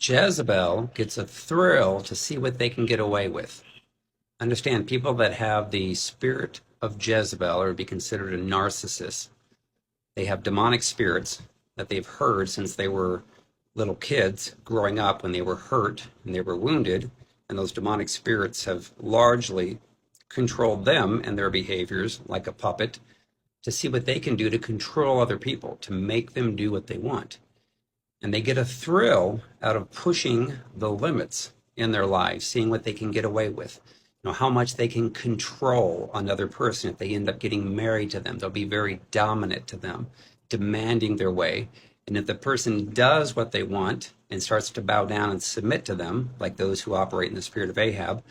Jezebel gets a thrill to see what they can get away with. Understand, people that have the spirit of Jezebel or be considered a narcissist. They have demonic spirits that they've heard since they were little kids growing up when they were hurt and they were wounded. And those demonic spirits have largely controlled them and their behaviors like a puppet to see what they can do to control other people, to make them do what they want. And they get a thrill out of pushing the limits in their lives, seeing what they can get away with. How much they can control another person. If they end up getting married to them, they'll be very dominant to them, demanding their way. And if the person does what they want and starts to bow down and submit to them, like those who operate in the spirit of Ahab,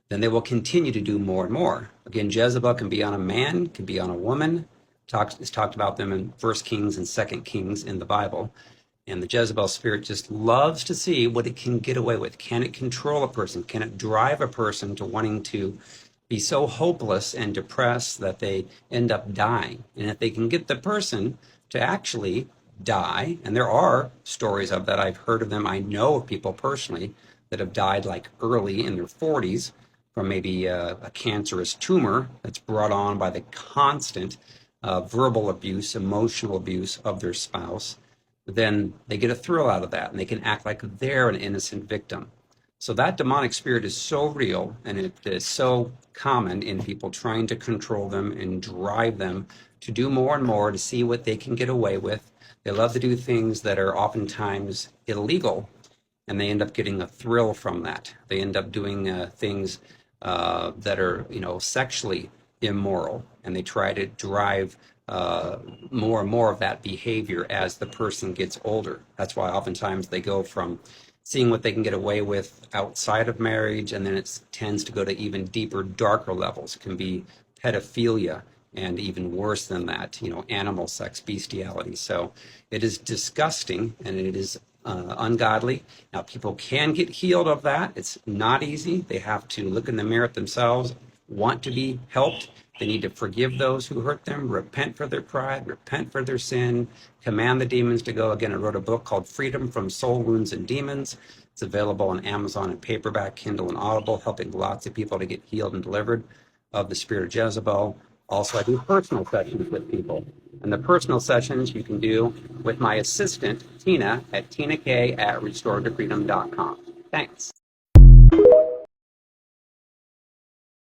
then they will continue to do more and more. Again, Jezebel can be on a man, can be on a woman. It's talked about them in 1 Kings and 2 Kings in the Bible. And the Jezebel spirit just loves to see what it can get away with. Can it control a person? Can it drive a person to wanting to be so hopeless and depressed that they end up dying? And if they can get the person to actually die, and there are stories of that, I've heard of them. I know of people personally that have died like early in their 40s from maybe a cancerous tumor that's brought on by the constant verbal abuse, emotional abuse of their spouse. Then they get a thrill out of that and they can act like they're an innocent victim. So that demonic spirit is so real and it is so common in people trying to control them and drive them to do more and more to see what they can get away with. They love to do things that are oftentimes illegal and they end up getting a thrill from that. They end up doing things that are, sexually immoral, and they try to drive more and more of that behavior as the person gets older. That's why oftentimes they go from seeing what they can get away with outside of marriage, and then it tends to go to even deeper, darker levels. It can be pedophilia, and even worse than that, animal sex, bestiality. So it is disgusting, and it is ungodly. Now, people can get healed of that. It's not easy. They have to look in the mirror at themselves, want to be helped. They need to forgive those who hurt them, repent for their pride, repent for their sin, command the demons to go. Again, I wrote a book called Freedom from Soul Wounds and Demons. It's available on Amazon and paperback, Kindle, and Audible, helping lots of people to get healed and delivered of the spirit of Jezebel. Also, I do personal sessions with people. And the personal sessions you can do with my assistant, Tina, at tinak@restoredtofreedom.com. Thanks.